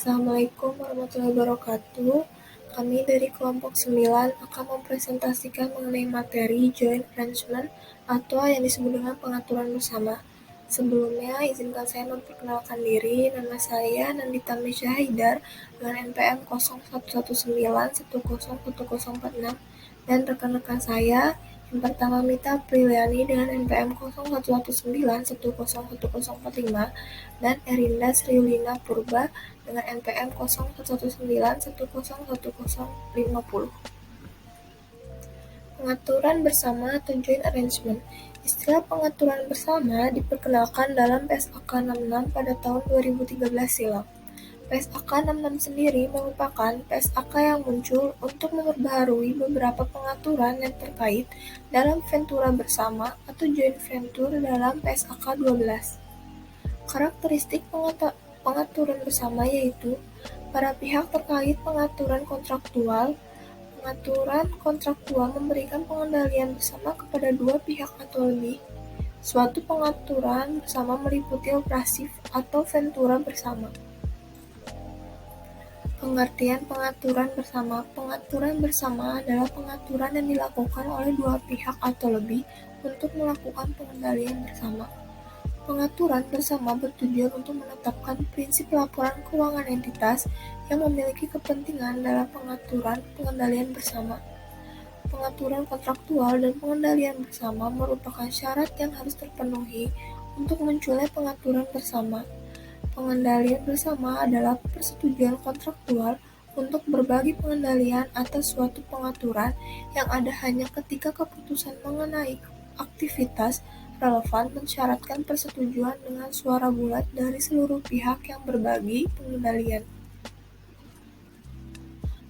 Assalamualaikum warahmatullahi wabarakatuh. Kami dari kelompok 9 akan mempresentasikan mengenai materi joint arrangement atau yang disebut dengan pengaturan bersama. Sebelumnya, izinkan saya memperkenalkan diri. Nama saya Nandita Misha Haidar dengan NPM 0119101046 dan rekan-rekan saya. Yang pertama, Mita Apriliani dengan NPM 0119101045 dan Erinda Sriulina Purba dengan NPM 0119101050. Pengaturan bersama atau joint arrangement. Istilah pengaturan bersama diperkenalkan dalam PSAK 66 pada tahun 2013 silam. PSAK 66 sendiri merupakan PSAK yang muncul untuk memperbaharui beberapa pengaturan yang terkait dalam ventura bersama atau joint venture dalam PSAK 12. Karakteristik pengaturan bersama yaitu para pihak terkait pengaturan kontraktual. Pengaturan kontraktual memberikan pengendalian bersama kepada dua pihak atau lebih. Suatu pengaturan bersama meliputi operasi atau ventura bersama. Pengertian pengaturan bersama. Pengaturan bersama adalah pengaturan yang dilakukan oleh dua pihak atau lebih untuk melakukan pengendalian bersama. Pengaturan bersama bertujuan untuk menetapkan prinsip laporan keuangan entitas yang memiliki kepentingan dalam pengaturan pengendalian bersama. Pengaturan kontraktual dan pengendalian bersama merupakan syarat yang harus terpenuhi untuk munculnya pengaturan bersama. Pengendalian bersama adalah persetujuan kontraktual untuk berbagi pengendalian atas suatu pengaturan yang ada hanya ketika keputusan mengenai aktivitas relevan mensyaratkan persetujuan dengan suara bulat dari seluruh pihak yang berbagi pengendalian.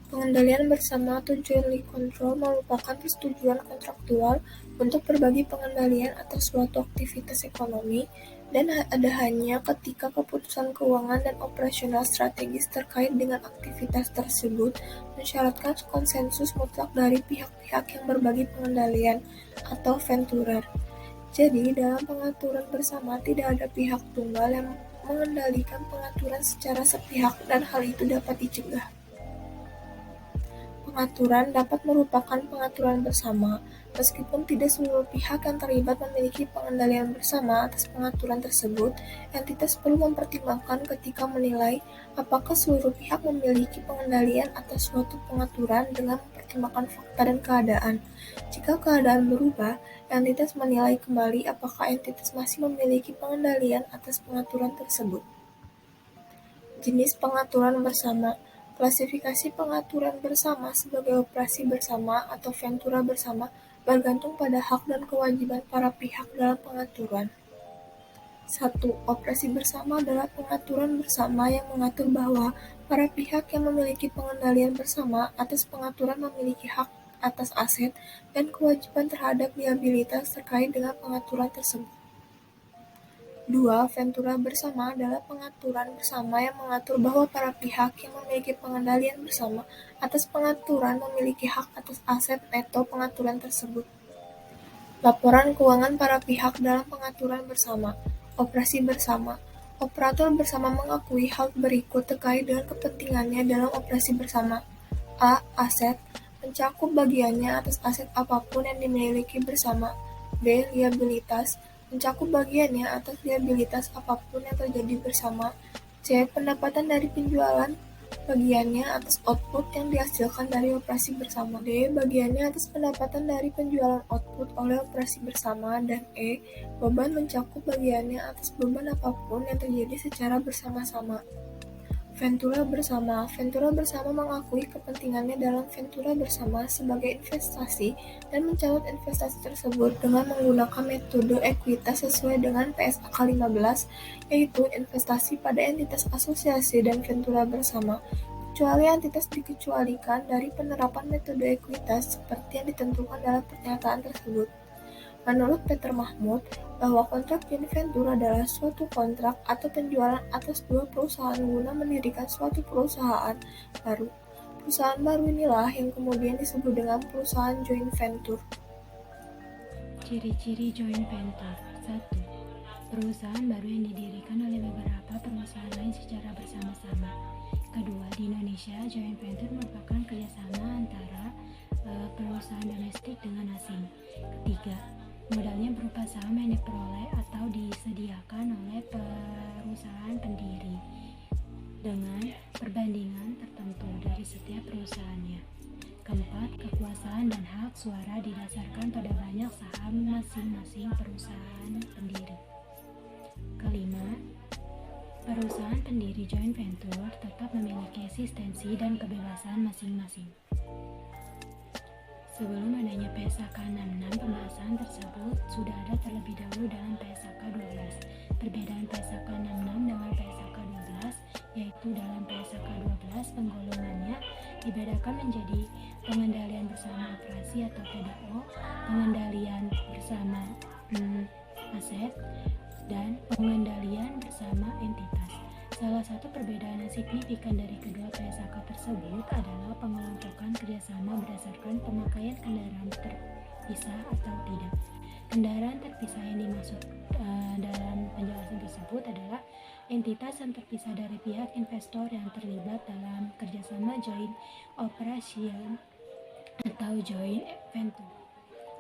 Pengendalian bersama atau jointly control merupakan persetujuan kontraktual untuk berbagi pengendalian atas suatu aktivitas ekonomi dan ada hanya ketika keputusan keuangan dan operasional strategis terkait dengan aktivitas tersebut mensyaratkan konsensus mutlak dari pihak-pihak yang berbagi pengendalian atau venturer. Jadi, dalam pengaturan bersama tidak ada pihak tunggal yang mengendalikan pengaturan secara sepihak dan hal itu dapat dicegah. Pengaturan dapat merupakan pengaturan bersama, meskipun tidak seluruh pihak yang terlibat memiliki pengendalian bersama atas pengaturan tersebut. Entitas perlu mempertimbangkan ketika menilai apakah seluruh pihak memiliki pengendalian atas suatu pengaturan dengan mempertimbangkan fakta dan keadaan. Jika keadaan berubah, entitas menilai kembali apakah entitas masih memiliki pengendalian atas pengaturan tersebut. Jenis pengaturan bersama. Klasifikasi pengaturan bersama sebagai operasi bersama atau ventura bersama bergantung pada hak dan kewajiban para pihak dalam pengaturan. 1. Operasi bersama adalah pengaturan bersama yang mengatur bahwa para pihak yang memiliki pengendalian bersama atas pengaturan memiliki hak atas aset dan kewajiban terhadap liabilitas terkait dengan pengaturan tersebut. 2. Ventura bersama adalah pengaturan bersama yang mengatur bahwa para pihak yang memiliki pengendalian bersama atas pengaturan memiliki hak atas aset neto pengaturan tersebut. Laporan keuangan para pihak dalam pengaturan bersama. Operasi bersama. Operator bersama mengakui hal berikut terkait dengan kepentingannya dalam operasi bersama. A. Aset. Mencakup bagiannya atas aset apapun yang dimiliki bersama. B. Liabilitas. Mencakup bagiannya atas liabilitas apapun yang terjadi bersama. C. Pendapatan dari penjualan bagiannya atas output yang dihasilkan dari operasi bersama. D. Bagiannya atas pendapatan dari penjualan output oleh operasi bersama. Dan E. Beban mencakup bagiannya atas beban apapun yang terjadi secara bersama-sama. Ventura bersama. Ventura bersama mengakui kepentingannya dalam ventura bersama sebagai investasi dan mencatat investasi tersebut dengan menggunakan metode ekuitas sesuai dengan PSAK 15, yaitu investasi pada entitas asosiasi dan ventura bersama, kecuali entitas dikecualikan dari penerapan metode ekuitas seperti yang ditentukan dalam pernyataan tersebut. Menurut Peter Mahmud, bahwa kontrak joint venture adalah suatu kontrak atau penjualan atas dua perusahaan guna mendirikan suatu perusahaan baru. Perusahaan baru inilah yang kemudian disebut dengan perusahaan joint venture. Ciri-ciri joint venture. 1. Perusahaan baru yang didirikan oleh beberapa perusahaan lain secara bersama-sama. di Indonesia, joint venture merupakan kerjasama antara perusahaan domestik dengan asing. Ketiga, modalnya berupa saham yang diperoleh atau disediakan oleh perusahaan pendiri dengan perbandingan tertentu dari setiap perusahaannya. Keempat, kekuasaan dan hak suara didasarkan pada banyak saham masing-masing perusahaan pendiri. Kelima, perusahaan pendiri joint venture tetap memiliki eksistensi dan kebebasan masing-masing. Sebelum adanya PSAK 66, pembahasan tersebut sudah ada terlebih dahulu dalam PSAK 12. Perbedaan PSAK 66 dengan PSAK 12 yaitu dalam PSAK 12 penggolongannya dibedakan menjadi pengendalian bersama operasi atau PDO, pengendalian bersama aset, dan pengendalian bersama entitas. Salah satu perbedaan yang signifikan dari kedua PSAK tersebut adalah pengelompokan kerjasama berdasarkan pemakaian kendaraan terpisah atau tidak. Kendaraan terpisah yang dimaksud dalam penjelasan tersebut adalah entitas yang terpisah dari pihak investor yang terlibat dalam kerjasama joint operation atau joint venture.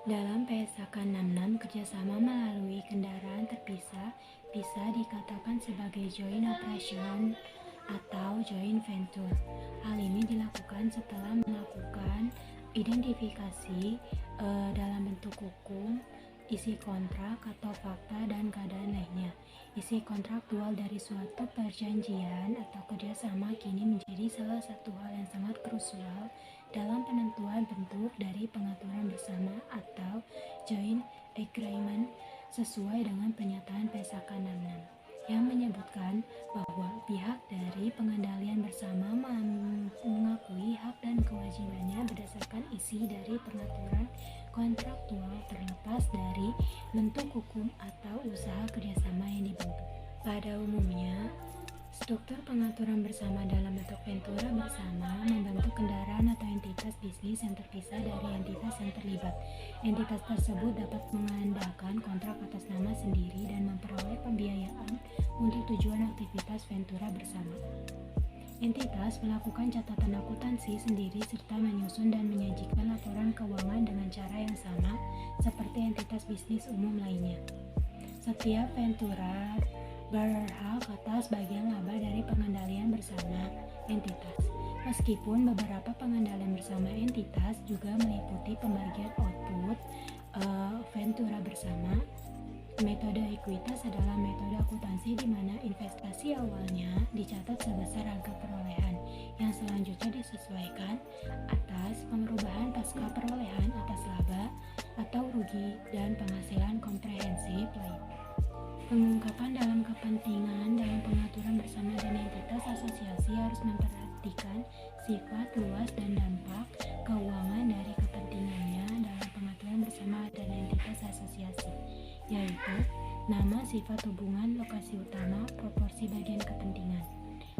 Dalam PSAK 66, kerjasama melalui kendaraan terpisah bisa dikatakan sebagai joint operation atau joint venture. Hal ini dilakukan setelah melakukan identifikasi dalam bentuk hukum, isi kontrak atau fakta dan keadaan lainnya. Isi kontraktual dari suatu perjanjian atau kerjasama kini menjadi salah satu hal yang sangat krusial dalam penentuan bentuk dari pengaturan bersama atau joint agreement sesuai dengan pernyataan PSAK 66 yang menyebutkan bahwa pihak dari pengendalian bersama mengakui hak dan kewajibannya berdasarkan isi dari pengaturan kontraktual terlepas dari bentuk hukum atau usaha kerjasama yang dibentuk. Pada umumnya, struktur pengaturan bersama dalam bentuk ventura bersama membentuk kendaraan atau entitas bisnis yang terpisah dari entitas yang terlibat. Entitas tersebut dapat mengandalkan kontrak atas nama sendiri dan memperoleh pembiayaan untuk tujuan aktivitas ventura bersama. Entitas melakukan catatan akuntansi sendiri serta menyusun dan menyajikan laporan keuangan dengan cara yang sama seperti entitas bisnis umum lainnya. Setiap ventura berhak atas bagian laba dari pengendalian bersama entitas. Meskipun beberapa pengendalian bersama entitas juga meliputi pembagian output ventura bersama, metode ekuitas adalah metode akuntansi di mana investasi awalnya dicatat sebesar harga perolehan yang selanjutnya disesuaikan atas perubahan pasca perolehan atas laba atau rugi dan penghasilan komprehensif lain. Pengungkapan dalam kepentingan dalam pengaturan bersama dan entitas asosiasi harus memperhatikan sifat luas dan dampak keuangan dari kepentingannya dalam pengaturan bersama dan entitas asosiasi, yaitu nama, sifat hubungan, lokasi utama, proporsi bagian kepentingan.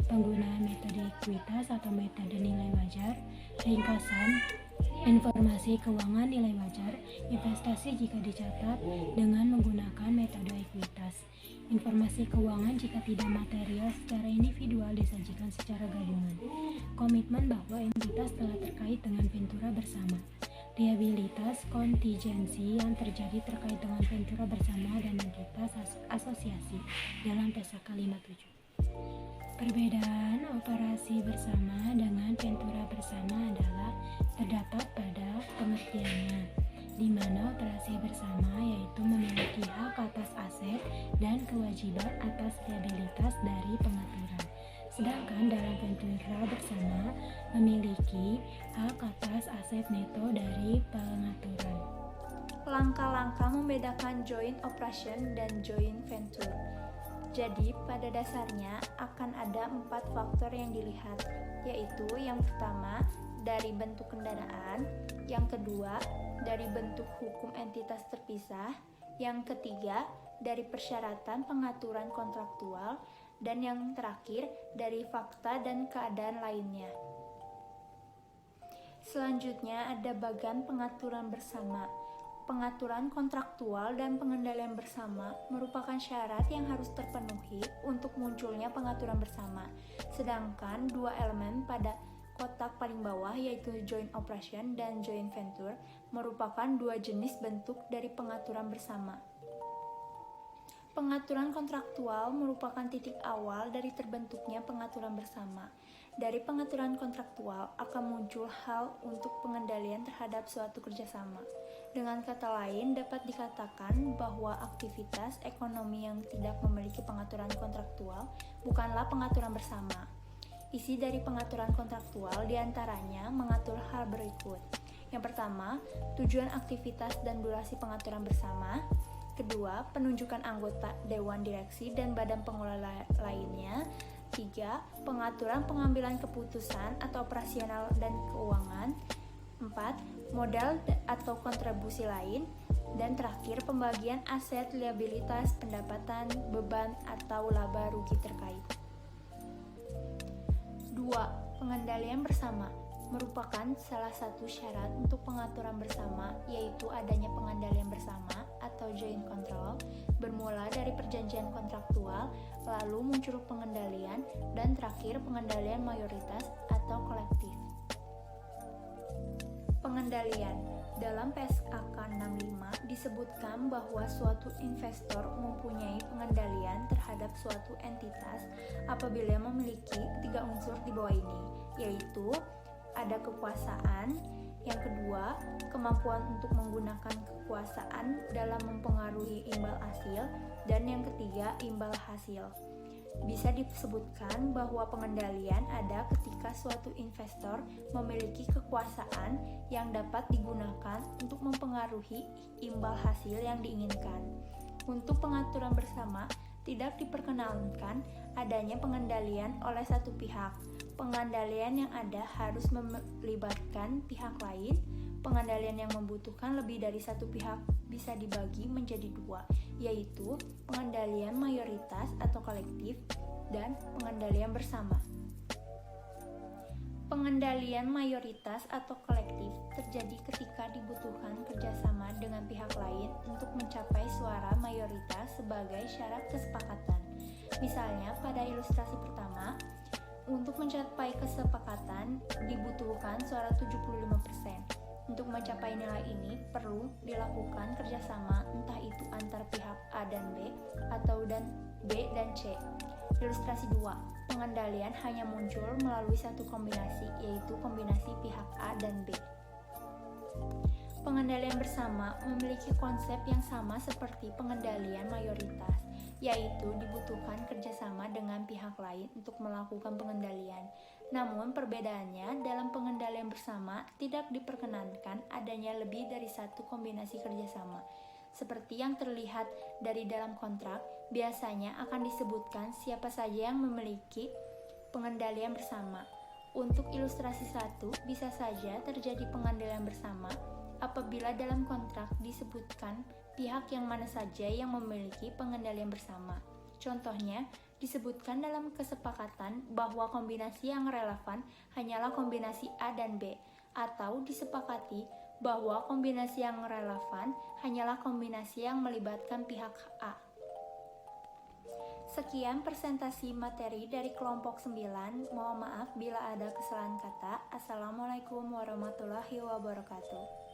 Penggunaan metode ekuitas atau metode nilai wajar, ringkasan informasi keuangan nilai wajar, investasi jika dicatat dengan menggunakan metode ekuitas. Informasi keuangan jika tidak material secara individual disajikan secara gabungan. Komitmen bahwa entitas telah terkait dengan ventura bersama. Liabilitas kontingensi yang terjadi terkait dengan ventura bersama dan entitas asosiasi dalam PSAK 57. Perbedaan operasi bersama dengan ventura bersama adalah terdapat pada pengertiannya, di mana operasi bersama yaitu memiliki hak atas aset dan kewajiban atas liabilitas dari pengaturan, sedangkan dalam ventura bersama memiliki hak atas aset neto dari pengaturan. Langkah-langkah membedakan joint operation dan joint venture. Jadi, pada dasarnya akan ada 4 faktor yang dilihat, yaitu yang pertama, dari bentuk kendaraan, yang kedua, dari bentuk hukum entitas terpisah, yang ketiga, dari persyaratan pengaturan kontraktual, dan yang terakhir, dari fakta dan keadaan lainnya. Selanjutnya ada bagan pengaturan bersama. Pengaturan kontraktual dan pengendalian bersama merupakan syarat yang harus terpenuhi untuk munculnya pengaturan bersama. Sedangkan dua elemen pada kotak paling bawah yaitu joint operation dan joint venture merupakan dua jenis bentuk dari pengaturan bersama. Pengaturan kontraktual merupakan titik awal dari terbentuknya pengaturan bersama. Dari pengaturan kontraktual akan muncul hal untuk pengendalian terhadap suatu kerjasama. Dengan kata lain, dapat dikatakan bahwa aktivitas ekonomi yang tidak memiliki pengaturan kontraktual bukanlah pengaturan bersama. Isi dari pengaturan kontraktual diantaranya mengatur hal berikut. Yang pertama, tujuan aktivitas dan durasi pengaturan bersama. Kedua, penunjukan anggota dewan direksi dan badan pengelola lainnya. 3. Pengaturan pengambilan keputusan atau operasional dan keuangan. 4. Modal atau kontribusi lain. Dan terakhir, pembagian aset, liabilitas, pendapatan, beban, atau laba rugi terkait. 2. Pengendalian bersama merupakan salah satu syarat untuk pengaturan bersama, yaitu adanya pengendalian bersama atau joint control bermula dari perjanjian kontraktual, lalu muncul pengendalian, dan terakhir pengendalian mayoritas atau kolektif. Pengendalian dalam PSAK 65 disebutkan bahwa suatu investor mempunyai pengendalian terhadap suatu entitas apabila memiliki 3 unsur di bawah ini, yaitu ada kekuasaan, yang kedua, kemampuan untuk menggunakan kekuasaan dalam mempengaruhi imbal hasil, dan yang ketiga, imbal hasil. Bisa disebutkan bahwa pengendalian ada ketika suatu investor memiliki kekuasaan yang dapat digunakan untuk mempengaruhi imbal hasil yang diinginkan. Untuk pengaturan bersama, tidak diperkenankan adanya pengendalian oleh satu pihak. Pengendalian yang ada harus melibatkan pihak lain. Pengendalian yang membutuhkan lebih dari satu pihak bisa dibagi menjadi 2, yaitu pengendalian mayoritas atau kolektif dan pengendalian bersama. Pengendalian mayoritas atau kolektif terjadi ketika dibutuhkan kerjasama dengan pihak lain untuk mencapai suara mayoritas sebagai syarat kesepakatan. Misalnya, pada ilustrasi pertama, untuk mencapai kesepakatan dibutuhkan suara 75%. Untuk mencapai nilai ini perlu dilakukan kerjasama entah itu antar pihak A dan B atau dan B dan C. Ilustrasi 2. Pengendalian hanya muncul melalui satu kombinasi, yaitu kombinasi pihak A dan B. Pengendalian bersama memiliki konsep yang sama seperti pengendalian mayoritas, yaitu dibutuhkan kerjasama dengan pihak lain untuk melakukan pengendalian. Namun perbedaannya, dalam pengendalian bersama tidak diperkenankan adanya lebih dari satu kombinasi kerjasama. Seperti yang terlihat dari dalam kontrak, biasanya akan disebutkan siapa saja yang memiliki pengendalian bersama. Untuk ilustrasi 1, bisa saja terjadi pengendalian bersama apabila dalam kontrak disebutkan pihak yang mana saja yang memiliki pengendalian bersama. Contohnya, disebutkan dalam kesepakatan bahwa kombinasi yang relevan hanyalah kombinasi A dan B, atau disepakati bahwa kombinasi yang relevan hanyalah kombinasi yang melibatkan pihak A. Sekian presentasi materi dari kelompok 9. Mohon maaf bila ada kesalahan kata. Assalamualaikum warahmatullahi wabarakatuh.